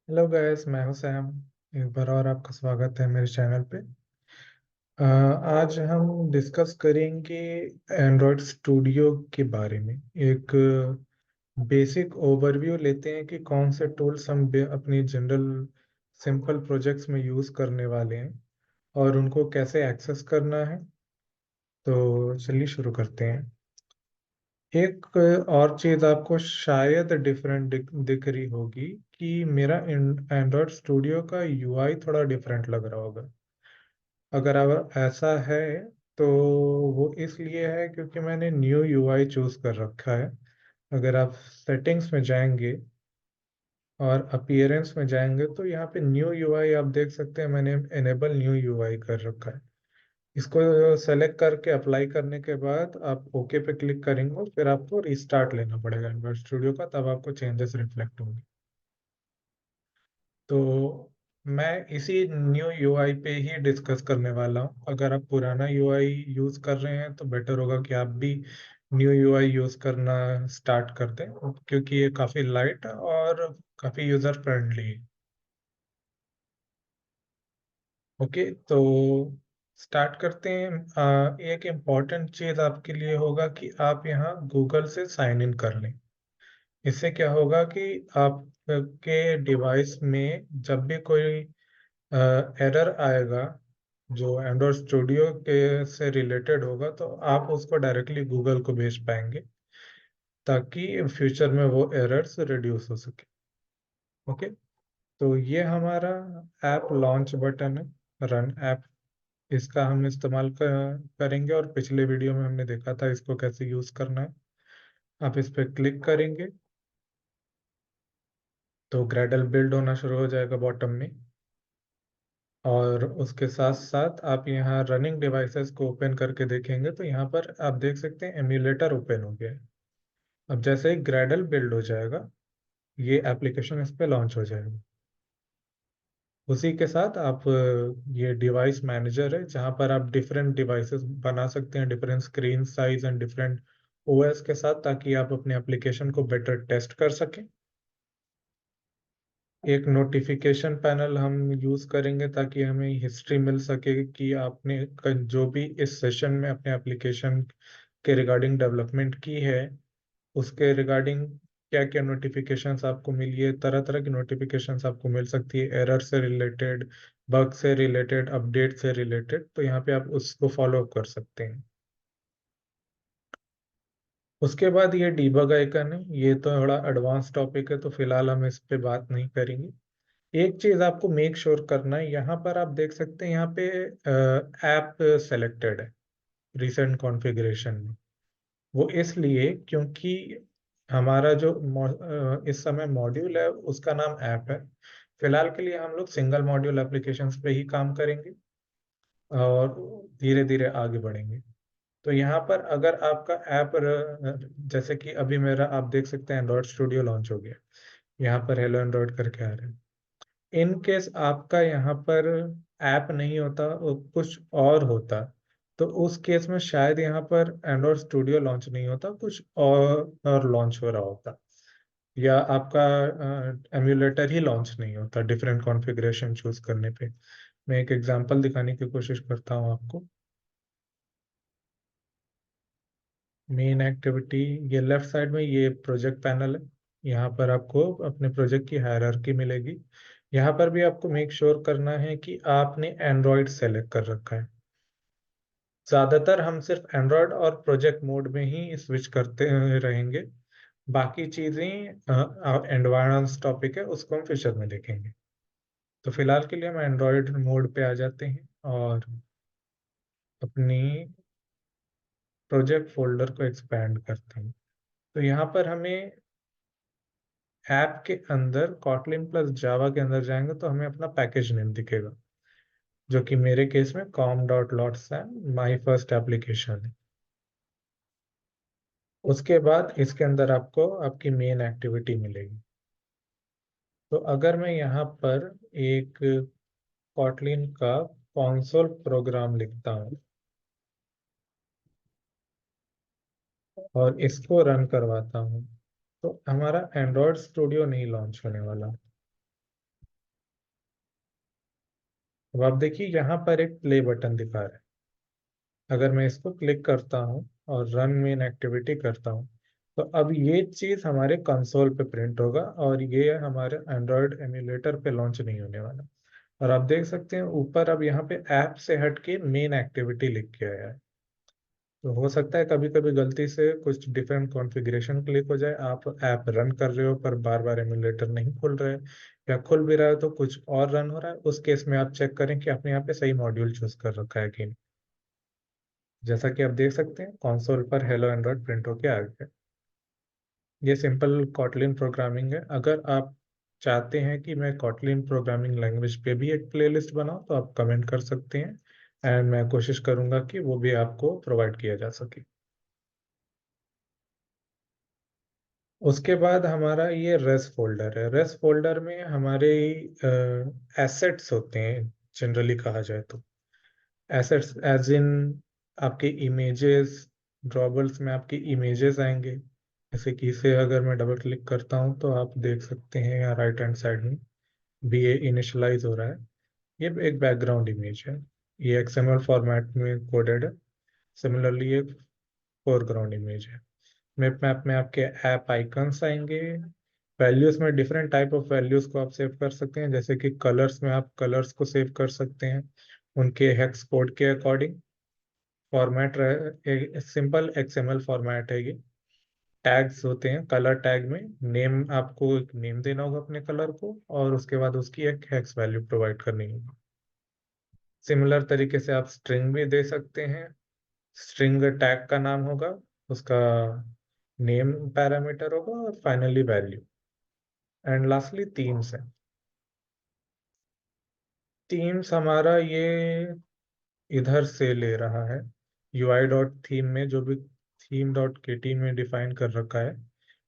Hello guys, मैं हूं Sam. एक बार और आपका स्वागत है मेरे चैनल पे। आज हम डिस्कस करेंगे एंड्रॉयड स्टूडियो के बारे में। एक बेसिक ओवरव्यू लेते हैं कि कौन से टूल्स हम अपनी जनरल सिंपल प्रोजेक्ट्स में यूज़ करने वाले हैं और उनको कैसे एक्सेस करना है। तो चलिए शुरू करते हैं। एक और चीज़ आपको शायद डिफरेंट दिख रही होगी कि मेरा एंड्रॉयड स्टूडियो का यूआई थोड़ा डिफरेंट लग रहा होगा। अगर अब ऐसा है तो वो इसलिए है क्योंकि मैंने न्यू यूआई चूज कर रखा है। अगर आप सेटिंग्स में जाएंगे और अपीयरेंस में जाएंगे तो यहाँ पे न्यू यूआई आप देख सकते हैं, मैंने इनेबल न्यू यूआई कर रखा है। इसको सेलेक्ट करके अप्लाई करने के बाद आप ओके पे क्लिक करेंगे और फिर आपको रिस्टार्ट लेना पड़ेगा एंड्रॉइड स्टूडियो का, तब आपको चेंजेस रिफ्लेक्ट होंगे। तो मैं इसी न्यू यूआई पे ही डिस्कस करने वाला हूँ। अगर आप पुराना यूआई यूज कर रहे हैं तो बेटर होगा कि आप भी न्यू यूआई यूज करना स्टार्ट कर दें, क्योंकि ये काफ़ी लाइट और काफ़ी यूज़र फ्रेंडली है। ओके, तो स्टार्ट करते हैं। एक इम्पॉर्टेंट चीज़ आपके लिए होगा कि आप यहाँ गूगल से साइन इन कर लें। इससे क्या होगा कि आपके डिवाइस में जब भी कोई एरर आएगा जो एंड्रॉयड स्टूडियो के से रिलेटेड होगा, तो आप उसको डायरेक्टली गूगल को भेज पाएंगे ताकि फ्यूचर में वो एरर्स रिड्यूस हो सके। ओके, तो ये हमारा ऐप लॉन्च बटन है, रन ऐप। इसका हम इस्तेमाल करेंगे और पिछले वीडियो में हमने देखा था इसको कैसे यूज करना है। आप इस पर क्लिक करेंगे तो ग्रेडल बिल्ड होना शुरू हो जाएगा बॉटम में। और उसके साथ साथ आप यहाँ रनिंग डिवाइसेस को ओपन करके देखेंगे तो यहाँ पर आप देख सकते हैं एम्यूलेटर ओपन हो गया है। अब जैसे ही ग्रेडल बिल्ड हो जाएगा ये एप्लीकेशन इस पे लॉन्च हो जाएगा। उसी के साथ आप ये डिवाइस मैनेजर है जहाँ पर आप डिफरेंट डिवाइसेस बना सकते हैं, different screen size and different OS के साथ, ताकि आप अपने एप्लीकेशन को बेटर टेस्ट कर सकें। एक नोटिफिकेशन पैनल हम यूज करेंगे ताकि हमें हिस्ट्री मिल सके कि आपने जो भी इस सेशन में अपने एप्लीकेशन के रिगार्डिंग डेवलपमेंट की है उसके रिगार्डिंग क्या क्या नोटिफिकेशंस आपको मिली है। तरह तरह की नोटिफिकेशंस आपको मिल सकती है, एरर से रिलेटेड, बग से रिलेटेड, अपडेट से रिलेटेड, तो यहाँ पे आप उसको फॉलो अप कर सकते हैं। उसके बाद ये डीबग आइकन है, ये तो थोड़ा एडवांस टॉपिक है तो फिलहाल हम इस पे बात नहीं करेंगे। एक चीज आपको मेक श्योर करना है, यहाँ पर आप देख सकते हैं यहाँ पे ऐप सेलेक्टेड है रिसेंट कॉन्फ़िगरेशन में। वो इसलिए क्योंकि हमारा जो इस समय मॉड्यूल है उसका नाम ऐप है। फिलहाल के लिए हम लोग सिंगल मॉड्यूल एप्लीकेशंस पे ही काम करेंगे और धीरे धीरे आगे बढ़ेंगे। तो यहाँ पर अगर आपका ऐप जैसे कि अभी मेरा आप देख सकते हैं एंड्रॉयड स्टूडियो लॉन्च हो गया, यहाँ पर हेलो एंड्रॉयड करके आ रहा है। इन केस आपका यहाँ पर ऐप नहीं होता और कुछ और होता, तो उस केस में शायद यहाँ पर एंड्रॉयड स्टूडियो लॉन्च नहीं होता, कुछ और लॉन्च हो रहा होता, या आपका एम्यूलेटर ही लॉन्च नहीं होता डिफरेंट कॉन्फ़िगरेशन चूज करने पे। मैं एक एग्जांपल दिखाने की कोशिश करता हूँ आपको। मेन एक्टिविटी, ये लेफ्ट साइड में ये प्रोजेक्ट पैनल है। यहाँ पर आपको अपने प्रोजेक्ट की हायरार्की मिलेगी। यहाँ पर भी आपको मेक श्योर करना है कि आपने एंड्रॉयड सेलेक्ट कर रखा है। ज़्यादातर हम सिर्फ एंड्रॉयड और प्रोजेक्ट मोड में ही स्विच करते रहेंगे। बाकी चीज़ें एडवांस टॉपिक है, उसको हम फ्यूचर में देखेंगे। तो फिलहाल के लिए हम एंड्रॉयड मोड पे आ जाते हैं और अपनी प्रोजेक्ट फोल्डर को एक्सपैंड करते हैं। तो यहाँ पर हमें ऐप के अंदर कॉटलिन प्लस जावा के अंदर जाएंगे तो हमें अपना पैकेज नेम दिखेगा, जो कि मेरे केस में com.lots है, माई फर्स्ट एप्लीकेशन है। उसके बाद इसके अंदर आपको आपकी मेन एक्टिविटी मिलेगी। तो अगर मैं यहाँ पर एक कॉटलिन का कॉन्सोल प्रोग्राम लिखता हूँ और इसको रन करवाता हूँ, तो हमारा एंड्रॉयड स्टूडियो नहीं लॉन्च होने वाला। अब आप देखिए यहाँ पर एक प्ले बटन दिखा रहा है। अगर मैं इसको क्लिक करता हूँ और रन मेन एक्टिविटी करता हूँ, तो अब ये चीज़ हमारे कंसोल पे प्रिंट होगा और ये हमारे एंड्रॉयड एमुलेटर पे लॉन्च नहीं होने वाला। और आप देख सकते हैं ऊपर अब यहाँ पे ऐप से हट के मेन एक्टिविटी लिख के आया है। तो हो सकता है कभी कभी गलती से कुछ डिफरेंट कॉन्फ़िगरेशन क्लिक हो जाए, आप ऐप रन कर रहे हो पर बार बार एमुलेटर नहीं खुल रहा है, या खुल भी रहा है तो कुछ और रन हो रहा है। उस केस में आप चेक करें कि आपने यहाँ पे सही मॉड्यूल चूज कर रखा है कि नहीं। जैसा कि आप देख सकते हैं कंसोल पर हेलो एंड्रॉयड प्रिंट होके आ गया। ये सिंपल कॉटलिन प्रोग्रामिंग है। अगर आप चाहते हैं कि मैं कॉटलिन प्रोग्रामिंग लैंग्वेज पे भी एक प्लेलिस्ट बनाऊं तो आप कमेंट कर सकते हैं, एंड मैं कोशिश करूंगा कि वो भी आपको प्रोवाइड किया जा सके। उसके बाद हमारा ये रेस फोल्डर है। रेस फोल्डर में हमारे एसेट्स होते हैं, जनरली कहा जाए तो एसेट्स एज इन आपके इमेजेस। ड्रॉबल्स में आपकी इमेजेस आएंगे, जैसे कि इसे अगर मैं डबल क्लिक करता हूँ तो आप देख सकते हैं यहाँ राइट हैंड साइड में भी ये इनिशियलाइज हो रहा है। ये एक बैकग्राउंड इमेज है, ये एक्सएमएल फॉर्मेट में कोडेड है। सिमिलरली ये फोरग्राउंड इमेज है। मैप मैप में आपके ऐप आइकन्स आएंगे। वैल्यूज में डिफरेंट टाइप ऑफ वैल्यूज को आप सेव कर सकते हैं, जैसे कि कलर्स में आप कलर्स को सेव कर सकते हैं उनके हेक्स कोड के अकॉर्डिंग। फॉर्मेट रहे सिंपल एक्सएमएल फॉर्मेट है ये। टैग्स होते हैं कलर टैग में, नेम आपको एक नेम देना होगा अपने कलर को और उसके बाद उसकी एक हेक्स वैल्यू प्रोवाइड करनी होगी। सिमिलर तरीके से आप स्ट्रिंग भी दे सकते हैं। स्ट्रिंग टैग का नाम होगा, उसका नेम पैरामीटर होगा और finally value. And lastly themes है। थीम्स हमारा ये इधर से ले रहा है, यूआई डॉट थीम में जो भी थीम डॉट के टी में डिफाइन कर रखा है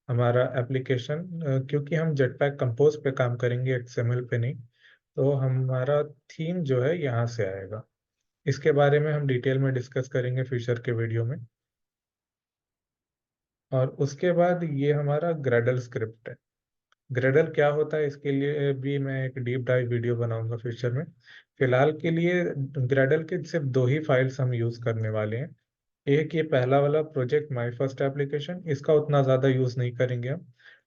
हमारा एप्लीकेशन। क्योंकि हम जेटपैक कंपोज पे काम करेंगे, एक्सएमएल पे नहीं, तो हमारा थीम जो है यहाँ से आएगा। इसके बारे में हम डिटेल में डिस्कस करेंगे फ्यूचर के वीडियो में। और उसके बाद ये हमारा ग्रेडल स्क्रिप्ट है। ग्रेडल क्या होता है इसके लिए भी मैं एक डीप डाइव वीडियो बनाऊंगा फ्यूचर में। फिलहाल के लिए ग्रेडल के सिर्फ दो ही फाइल्स हम यूज करने वाले हैं। एक ये पहला वाला प्रोजेक्ट माई फर्स्ट एप्लीकेशन, इसका उतना ज़्यादा यूज़ नहीं करेंगे हम।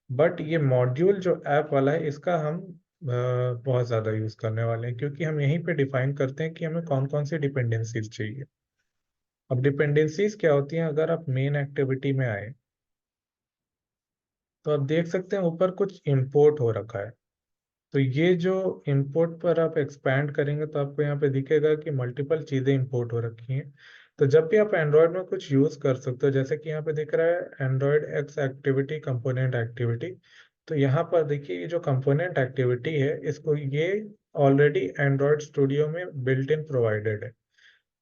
बट ये मॉड्यूल जो ऐप वाला है इसका हम बहुत ज़्यादा यूज़ करने वाले हैं, क्योंकि हम यहीं पे डिफाइन करते हैं कि हमें कौन कौन सी डिपेंडेंसीज चाहिए। अब डिपेंडेंसीज क्या होती हैं, अगर आप मेन एक्टिविटी में आए तो आप देख सकते हैं ऊपर कुछ इंपोर्ट हो रखा है। तो ये जो इंपोर्ट पर आप एक्सपैंड करेंगे तो आपको यहाँ पे दिखेगा कि मल्टीपल चीज़ें इंपोर्ट हो रखी हैं। तो जब भी आप एंड्रॉयड में कुछ यूज़ कर सकते हो, जैसे कि यहाँ पे दिख रहा है Android x activity component activity. तो यहाँ पर देखिए ये जो कंपोनेंट एक्टिविटी है इसको ये ऑलरेडी एंड्रॉयड स्टूडियो में बिल्ट इन प्रोवाइडेड है।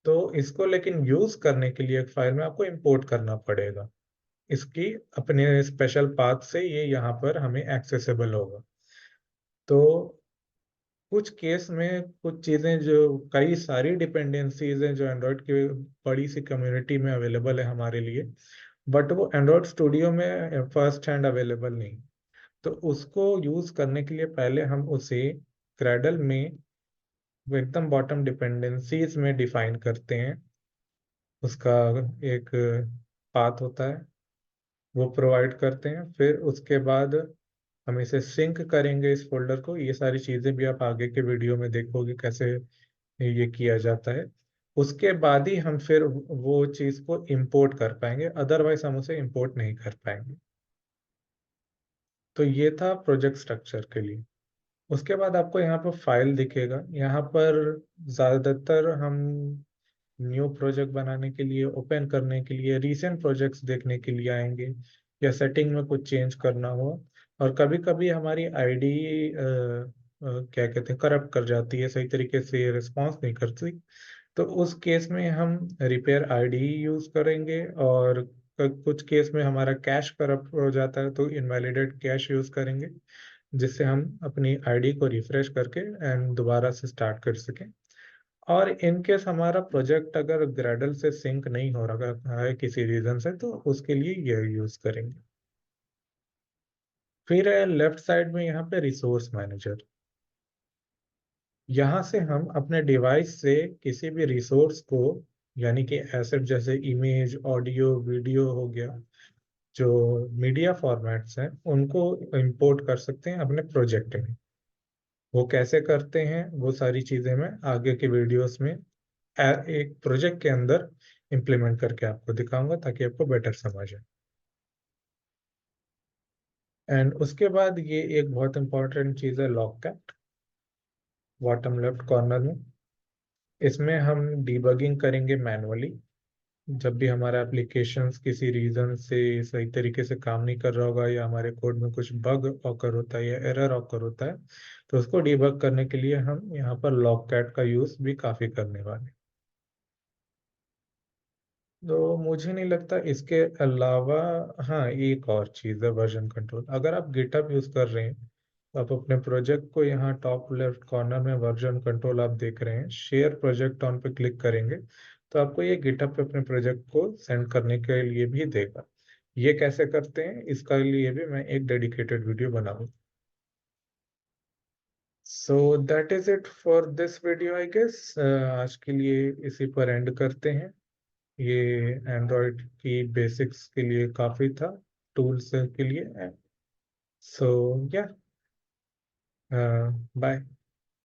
तो इसको लेकिन यूज़ करने के लिए एक फाइल में आपको इंपोर्ट करना पड़ेगा। इसकी अपने स्पेशल पाथ से ये यहाँ पर हमें एक्सेसिबल होगा। तो कुछ केस में कुछ चीज़ें जो कई सारी डिपेंडेंसीज हैं जो एंड्रॉयड की बड़ी सी कम्युनिटी में अवेलेबल है हमारे लिए, बट वो एंड्रॉयड स्टूडियो में फर्स्ट हैंड अवेलेबल नहीं। तो उसको यूज़ करने के लिए पहले हम उसे क्रैडल में वो एकदम बॉटम डिपेंडेंसीज में डिफाइन करते हैं। उसका एक पाथ होता है, वो प्रोवाइड करते हैं। फिर उसके बाद हम इसे सिंक करेंगे इस फोल्डर को। ये सारी चीज़ें भी आप आगे के वीडियो में देखोगे कैसे ये किया जाता है। उसके बाद ही हम फिर वो चीज़ को इंपोर्ट कर पाएंगे, अदरवाइज हम उसे इंपोर्ट नहीं कर पाएंगे। तो ये था प्रोजेक्ट स्ट्रक्चर के लिए। उसके बाद आपको यहाँ पर फाइल दिखेगा। यहाँ पर ज़्यादातर हम न्यू प्रोजेक्ट बनाने के लिए, ओपन करने के लिए, रीसेंट प्रोजेक्ट्स देखने के लिए आएंगे, या सेटिंग में कुछ चेंज करना हो। और कभी कभी हमारी आईडी क्या कहते हैं करप्ट कर जाती है, सही तरीके से रिस्पॉन्स नहीं करती। तो उस केस में हम रिपेयर आईडी यूज करेंगे। और कुछ केस में हमारा कैश करप्ट हो जाता है तो इनवैलिडेट कैश यूज करेंगे, जिससे हम अपनी आईडी को रिफ्रेश करके एंड दोबारा से स्टार्ट कर सकें। और इन केस हमारा प्रोजेक्ट अगर ग्रेडल से सिंक नहीं हो रहा है किसी रीजन से, तो उसके लिए ये यूज करेंगे। फिर है लेफ्ट साइड में यहाँ पे रिसोर्स मैनेजर। यहाँ से हम अपने डिवाइस से किसी भी रिसोर्स को, यानी कि एसेट जैसे इमेज, ऑडियो, वीडियो हो गया, जो मीडिया फॉर्मेट्स हैं, उनको इंपोर्ट कर सकते हैं अपने प्रोजेक्ट में। वो कैसे करते हैं वो सारी चीजें मैं आगे के वीडियोस में एक प्रोजेक्ट के अंदर इम्प्लीमेंट करके आपको दिखाऊंगा, ताकि आपको बेटर समझ आए। एंड उसके बाद ये एक बहुत इंपॉर्टेंट चीज़ है, logcat, bottom left corner में। इसमें हम डीबगिंग करेंगे मैनुअली। जब भी हमारा एप्लीकेशंस किसी रीजन से सही तरीके से काम नहीं कर रहा होगा, या हमारे कोड में कुछ बग ऑकर होता है या एरर ऑकर होता है, तो उसको डीबग करने के लिए हम यहाँ पर लॉग कैट का यूज़ भी काफ़ी करने वाले हैं। तो मुझे नहीं लगता इसके अलावा, हाँ, एक और चीज़ है, वर्जन कंट्रोल। अगर आप गिटहब यूज़ कर रहे हैं, तो आप अपने प्रोजेक्ट को यहाँ टॉप लेफ्ट कॉर्नर में वर्जन कंट्रोल आप देख रहे हैं, शेयर प्रोजेक्ट ऑन पे क्लिक करेंगे तो आपको ये गिटहब पे अपने प्रोजेक्ट को सेंड करने के लिए भी देगा। ये कैसे करते हैं, इसका लिए भी मैं एक डेडिकेटेड वीडियो बनाऊंगा। So that is it for this video I guess. आज के लिए इसी पर एंड करते हैं। ये एंड्रॉयड की बेसिक्स के लिए काफ़ी था, टूल्स के लिए। सो या, बाय।